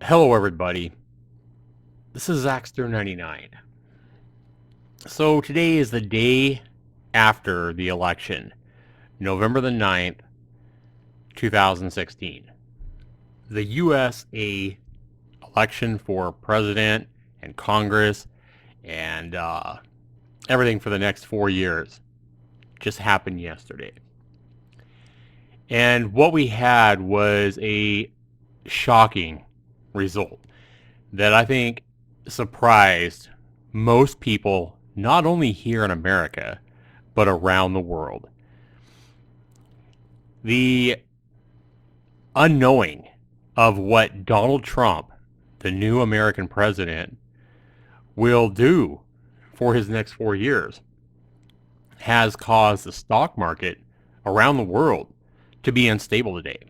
Hello, everybody. This is Zaxtorian 99. So today is the day after the election, November the 9th, 2016. The USA election for president and Congress and everything for the next 4 years just happened yesterday. And what we had was a shocking result that I think surprised most people, not only here in America, but around the world. The unknowing of what Donald Trump, the new American president, will do for his next 4 years has caused the stock market around the world to be unstable today.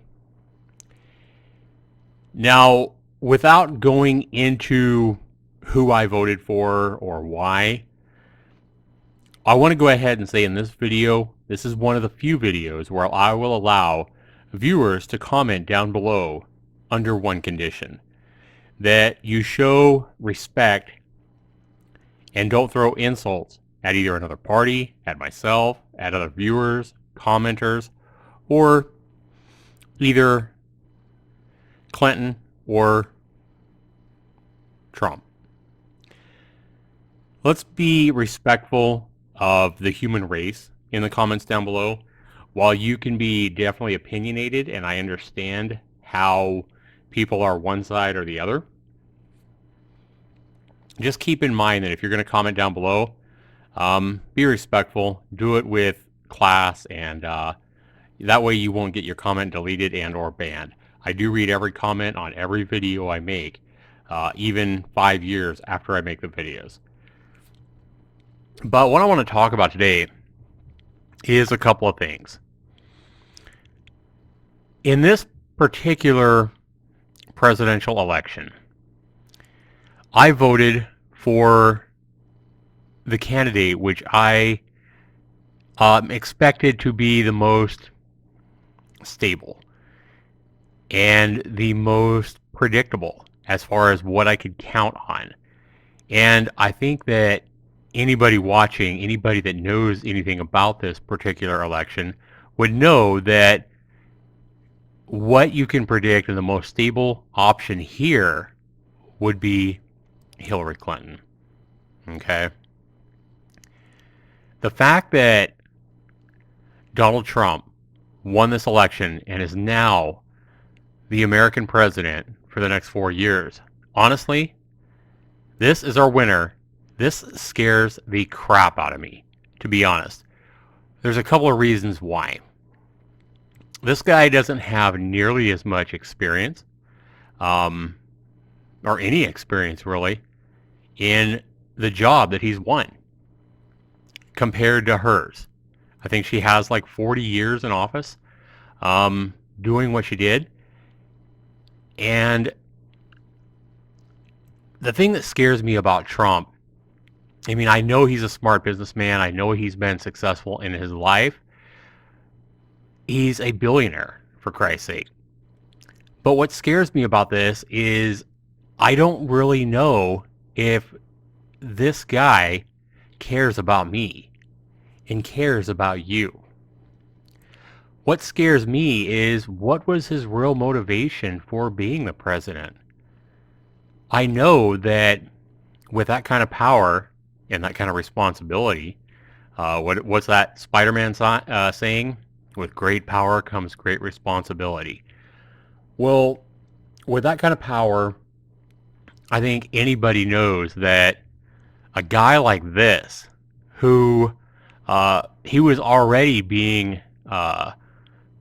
Now, without going into who I voted for or why, I want to go ahead and say in this video, this is one of the few videos where I will allow viewers to comment down below under one condition: that you show respect and don't throw insults at either another party, at myself, at other viewers, commenters, or either Clinton or Trump. Let's be respectful of the human race in the comments down below. While you can be definitely opinionated, and I understand how people are one side or the other, just keep in mind that if you're going to comment down below, be respectful, do it with class, and that way you won't get your comment deleted and or banned. I do read every comment on every video I make, even 5 years after I make the videos. But what I want to talk about today is a couple of things. In this particular presidential election, I voted for the candidate which I expected to be the most stable and the most predictable as far as what I could count on. And I think that anybody watching, anybody that knows anything about this particular election, would know that what you can predict and the most stable option here would be Hillary Clinton. Okay? The fact that Donald Trump won this election and is now the American president for the next 4 years, honestly, this is our winner. This scares the crap out of me, to be honest. There's a couple of reasons why. This guy doesn't have nearly as much experience, or any experience really, in the job that he's won compared to hers. I think she has like 40 years in office, doing what she did. And the thing that scares me about Trump, I mean, I know he's a smart businessman. I know he's been successful in his life. He's a billionaire, for Christ's sake. But what scares me about this is I don't really know if this guy cares about me and cares about you. What scares me is what was his real motivation for being the president? I know that with that kind of power and that kind of responsibility, what's that Spider-Man saying? With great power comes great responsibility. Well, with that kind of power, I think anybody knows that a guy like this, who he was already being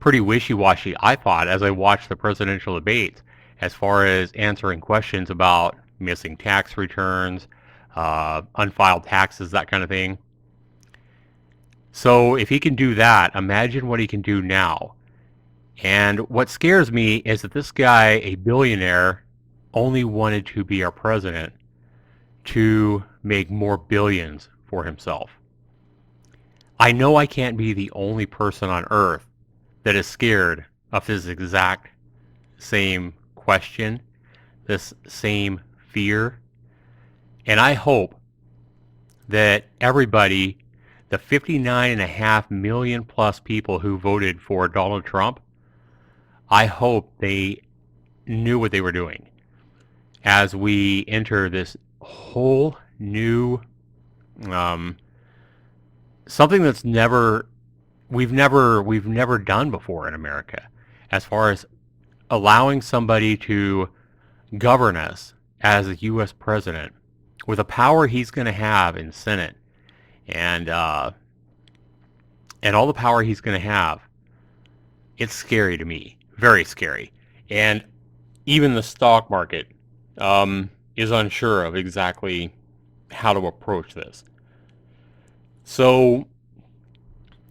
pretty wishy-washy, I thought, as I watched the presidential debates, as far as answering questions about missing tax returns, unfiled taxes, that kind of thing. So if he can do that, imagine what he can do now. And what scares me is that this guy, a billionaire, only wanted to be our president to make more billions for himself. I know I can't be the only person on earth that is scared of this exact same question, this same fear. And I hope that everybody, the 59.5 million plus people who voted for Donald Trump, I hope they knew what they were doing as we enter this whole new something that's we've never done before in America, as far as allowing somebody to govern us as a U.S. president with the power he's going to have in Senate and all the power he's going to have. It's scary to me, very scary, and even the stock market is unsure of exactly how to approach this. So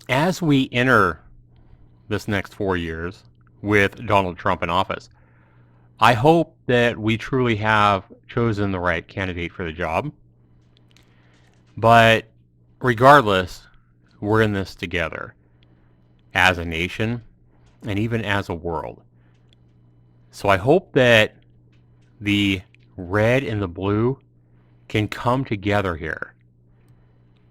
as we enter this next 4 years with Donald Trump in office, I hope that we truly have chosen the right candidate for the job. But regardless, we're in this together as a nation and even as a world. So I hope that the red and the blue can come together here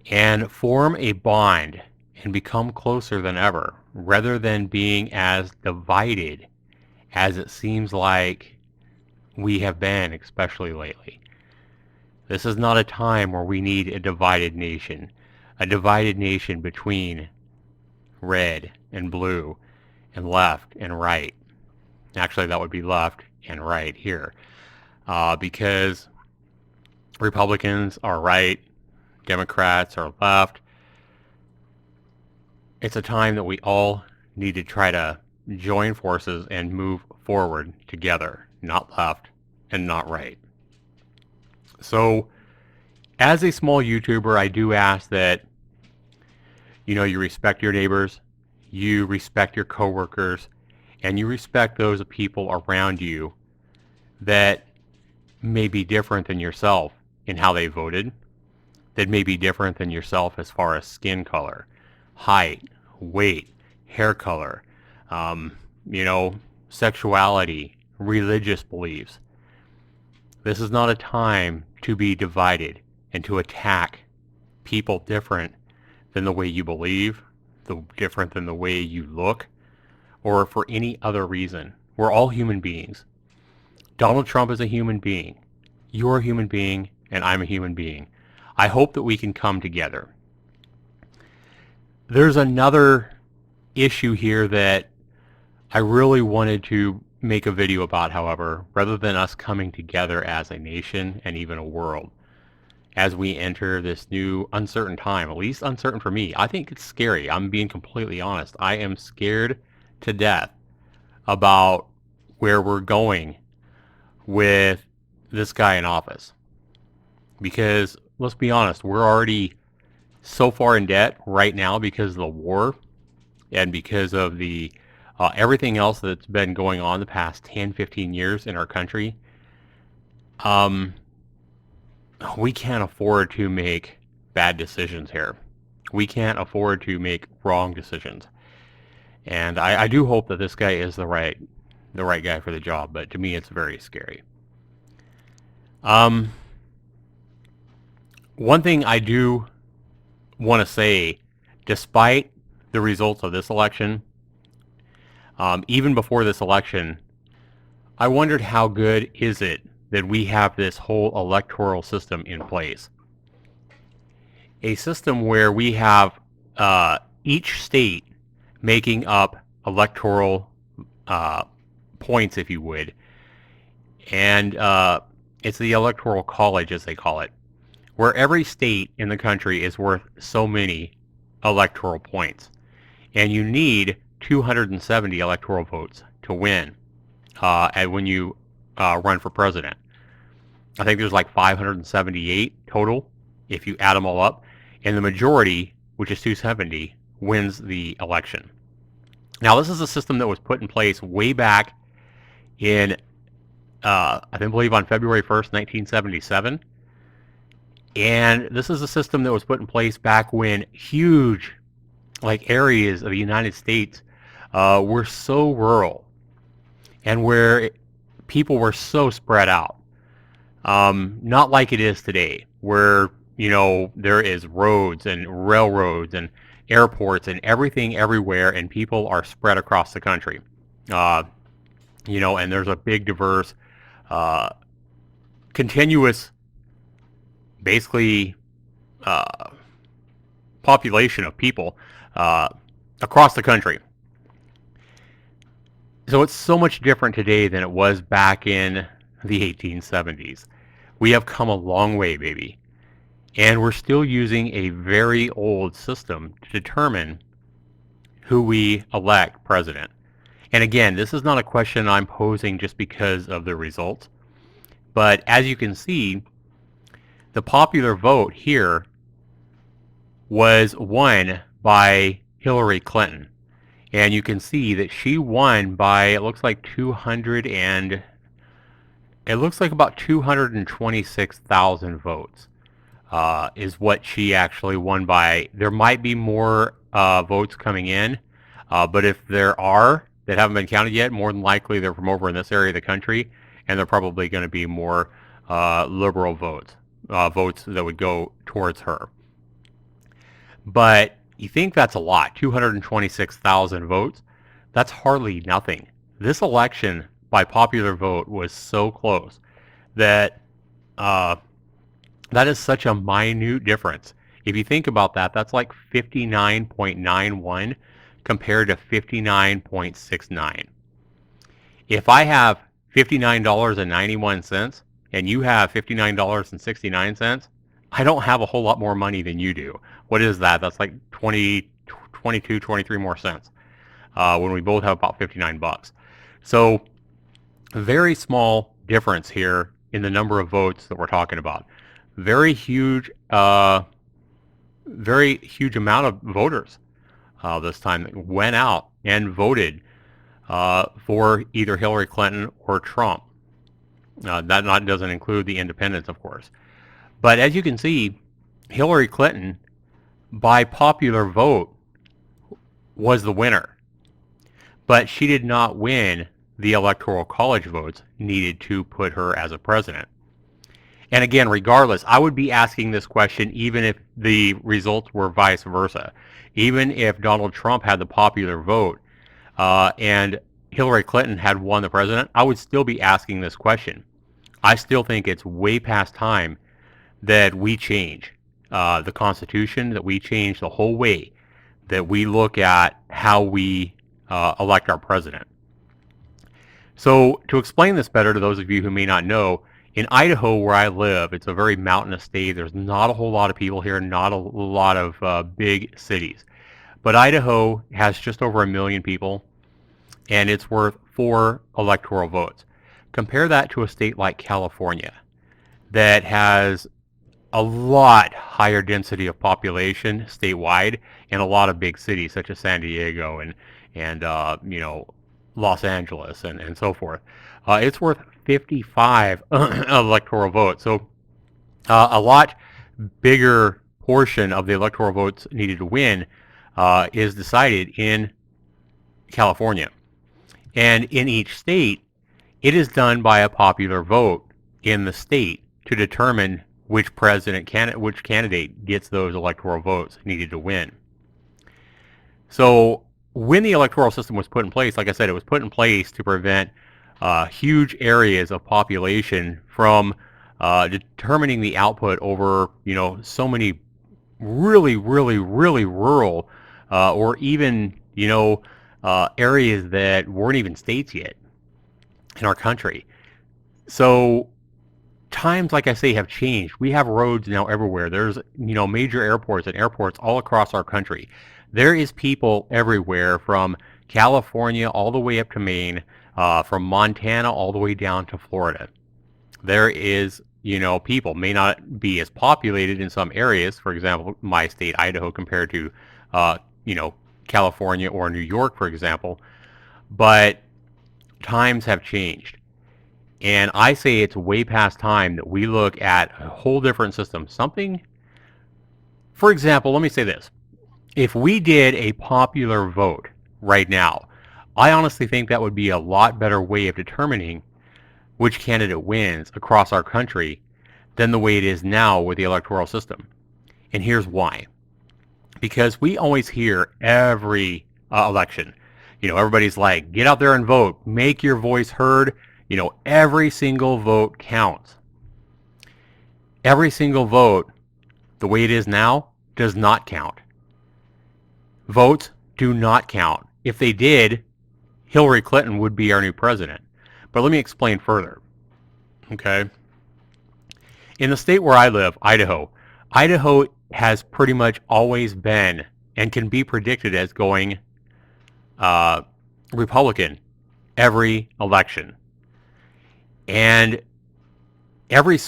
and form a bond and become closer than ever, rather than being as divided as it seems like we have been, especially lately. This is not a time where we need a divided nation between red and blue and left and right. Actually, that would be left and right here, because Republicans are right, Democrats are left. It's a time that we all need to try to join forces and move forward together, not left and not right. So, as a small YouTuber, I do ask that, you respect your neighbors, you respect your coworkers, and you respect those people around you that may be different than yourself in how they voted, that may be different than yourself as far as skin color, height, weight, hair color, sexuality, religious beliefs. This is not a time to be divided and to attack people different than the way you believe, different than the way you look, or for any other reason. We're all human beings. Donald Trump is a human being. You're a human being, and I'm a human being. I hope that we can come together. There's another issue here that I really wanted to make a video about, however, rather than us coming together as a nation and even a world as we enter this new uncertain time, at least uncertain for me. I think it's scary. I'm being completely honest. I am scared to death about where we're going with this guy in office. Because let's be honest, we're already so far in debt right now because of the war and because of the everything else that's been going on the past 10, 15 years in our country. We can't afford to make bad decisions here. We can't afford to make wrong decisions. And I do hope that this guy is the right guy for the job, but to me it's very scary. One thing I do want to say, despite the results of this election, even before this election, I wondered how good is it that we have this whole electoral system in place. A system where we have each state making up electoral points, if you would, and it's the electoral college, as they call it, where every state in the country is worth so many electoral points, and you need 270 electoral votes to win when you run for president. I think there's like 578 total if you add them all up, and the majority, which is 270, wins the election. Now, this is a system that was put in place way back in, I believe on February 1st, 1977. And this is a system that was put in place back when huge areas of the United States were so rural, and where people were so spread out. Not like it is today, where, there is roads and railroads and airports and everything everywhere, and people are spread across the country. Uh, and there's a big, diverse, uh, continuous, basically, uh, population of people uh, across the country. So it's so much different today than it was back in the 1870s. We have come a long way, baby. And we're still using a very old system to determine who we elect president. And again, this is not a question I'm posing just because of the results. But as you can see, the popular vote here was won by Hillary Clinton. And you can see that she won by, it looks like about 226,000 votes. Is what she actually won by. There might be more votes coming in, but if there are that haven't been counted yet, more than likely they're from over in this area of the country, and they're probably going to be more liberal votes, votes that would go towards her. But you think that's a lot, 226,000 votes? That's hardly nothing. This election by popular vote was so close that that is such a minute difference. If you think about that, that's like 59.91 compared to 59.69. If I have $59.91 and you have $59.69, I don't have a whole lot more money than you do. What is that? That's like 22, 23 more cents when we both have about 59 bucks. So very small difference here in the number of votes that we're talking about. Very huge amount of voters this time that went out and voted for either Hillary Clinton or Trump. That doesn't include the independents, of course. But as you can see, Hillary Clinton, by popular vote, was the winner. But she did not win the Electoral College votes needed to put her as a president. And again, regardless, I would be asking this question even if the results were vice versa. Even if Donald Trump had the popular vote and Hillary Clinton had won the president, I would still be asking this question. I still think it's way past time that we change the Constitution, that we change the whole way that we look at how we elect our president. So to explain this better to those of you who may not know, in Idaho, where I live, it's a very mountainous state. There's not a whole lot of people here, not a lot of big cities. But Idaho has just over 1 million people, and it's worth 4 electoral votes. Compare that to a state like California that has a lot higher density of population statewide and a lot of big cities such as San Diego and Los Angeles and so forth. It's worth 55 electoral votes. So a lot bigger portion of the electoral votes needed to win is decided in California. And in each state, it is done by a popular vote in the state to determine which candidate gets those electoral votes needed to win. So when the electoral system was put in place, like I said, it was put in place to prevent huge areas of population from determining the output over, so many really, really, really rural or even, areas that weren't even states yet in our country. So times, like I say, have changed. We have roads now everywhere. There's, major airports and airports all across our country. There is people everywhere from California all the way up to Maine, from Montana all the way down to Florida. There is, people may not be as populated in some areas. For example, my state, Idaho, compared to, California or New York, for example. But times have changed. And I say it's way past time that we look at a whole different system. Something, for example, let me say this. If we did a popular vote right now, I honestly think that would be a lot better way of determining which candidate wins across our country than the way it is now with the electoral system. And here's why. Because we always hear every election, everybody's like, get out there and vote, make your voice heard. Every single vote counts. Every single vote, the way it is now, does not count. Votes do not count. If they did, Hillary Clinton would be our new president. But let me explain further. Okay? In the state where I live, Idaho has pretty much always been and can be predicted as going Republican every election. And every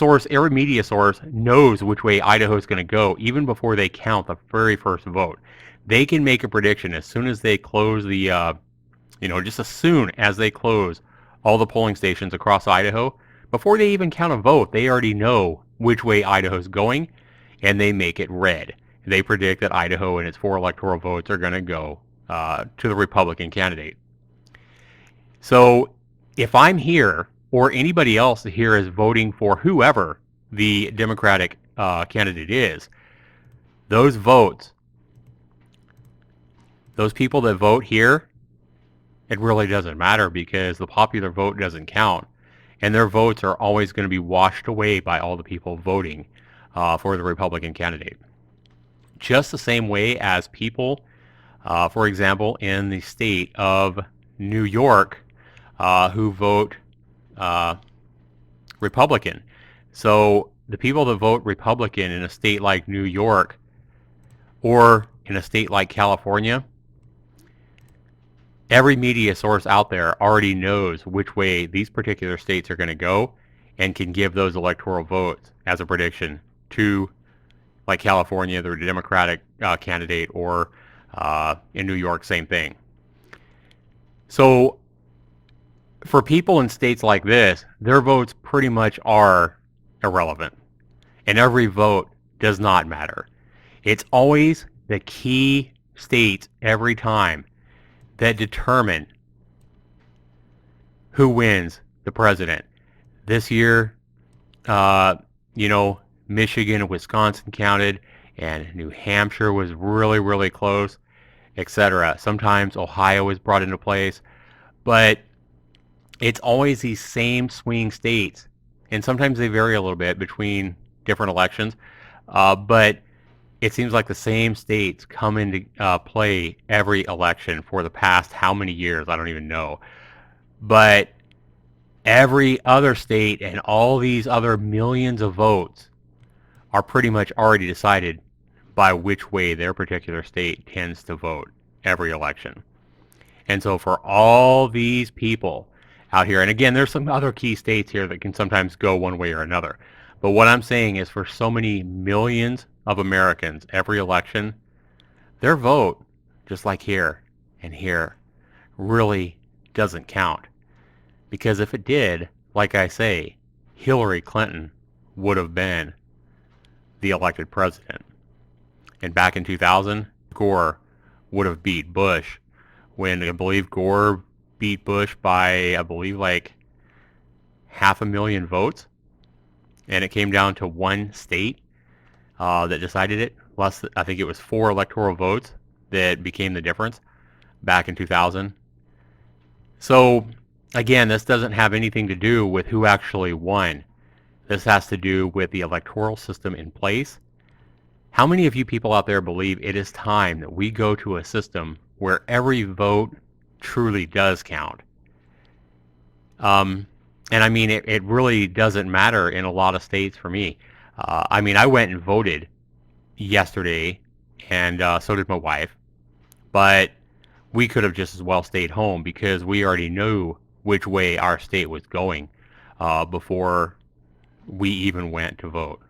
media source knows which way Idaho is going to go even before they count the very first vote. They can make a prediction as soon as they close just as soon as they close all the polling stations across Idaho. Before they even count a vote, they already know which way Idaho's going, and they make it red. They predict that Idaho and its 4 electoral votes are going to go to the Republican candidate. So if I'm here, or anybody else here is voting for whoever the Democratic candidate is, those votes, those people that vote here, it really doesn't matter because the popular vote doesn't count. And their votes are always going to be washed away by all the people voting for the Republican candidate. Just the same way as people, for example, in the state of New York who vote Republican. So the people that vote Republican in a state like New York or in a state like California, every media source out there already knows which way these particular states are going to go and can give those electoral votes as a prediction to, like California, the Democratic candidate, or in New York, same thing. So for people in states like this, their votes pretty much are irrelevant. And every vote does not matter. It's always the key states every time that determine who wins the president. This year, Michigan and Wisconsin counted, and New Hampshire was really, really close, etc. Sometimes Ohio is brought into place, but it's always these same swing states, and sometimes they vary a little bit between different elections, but it seems like the same states come into play every election for the past how many years, I don't even know. But every other state and all these other millions of votes are pretty much already decided by which way their particular state tends to vote every election. And so for all these people out here, and again, there's some other key states here that can sometimes go one way or another. But what I'm saying is for so many millions of Americans every election, their vote, just like here and here, really doesn't count. Because if it did, like I say, Hillary Clinton would have been the elected president. And back in 2000, Gore would have beat Bush when I believe Gore beat Bush by, like 500,000 votes. And it came down to one state that decided it. Plus, I think it was 4 electoral votes that became the difference back in 2000. So, again, this doesn't have anything to do with who actually won. This has to do with the electoral system in place. How many of you people out there believe it is time that we go to a system where every vote truly does count? And I mean, it really doesn't matter in a lot of states for me. I went and voted yesterday, and so did my wife. But we could have just as well stayed home because we already knew which way our state was going before we even went to vote.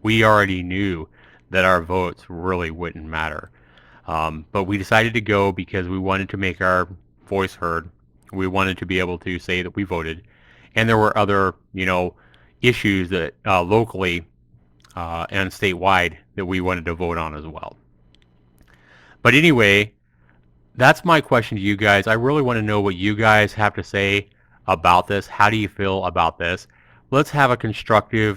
We already knew that our votes really wouldn't matter. But we decided to go because we wanted to make our voice heard. We wanted to be able to say that we voted. And there were other, issues that locally and statewide that we wanted to vote on as well. But anyway, that's my question to you guys. I really want to know what you guys have to say about this. How do you feel about this? Let's have a constructive,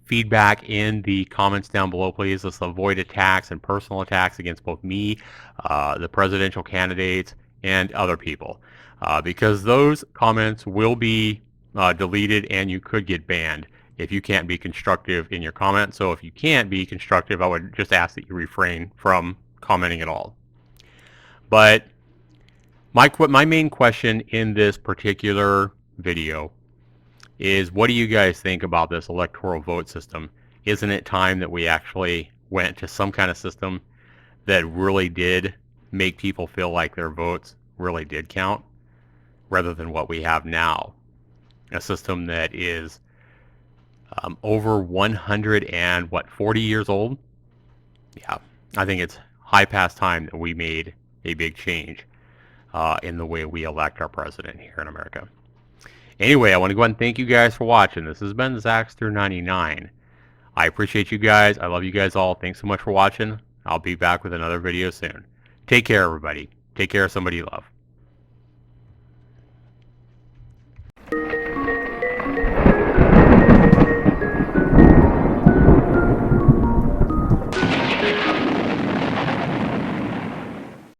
feedback in the comments down below, please. Let's avoid attacks and personal attacks against both me, the presidential candidates, and other people, because those comments will be deleted and you could get banned if you can't be constructive in your comments. So if you can't be constructive, I would just ask that you refrain from commenting at all. But my main question in this particular video is, what do you guys think about this electoral vote system? Isn't it time that we actually went to some kind of system that really did make people feel like their votes really did count, rather than what we have now? A system that is over 140 years old? Yeah, I think it's high past time that we made a big change in the way we elect our president here in America. Anyway, I want to go ahead and thank you guys for watching. This has been Zaxtor99. I appreciate you guys. I love you guys all. Thanks so much for watching. I'll be back with another video soon. Take care, everybody. Take care of somebody you love.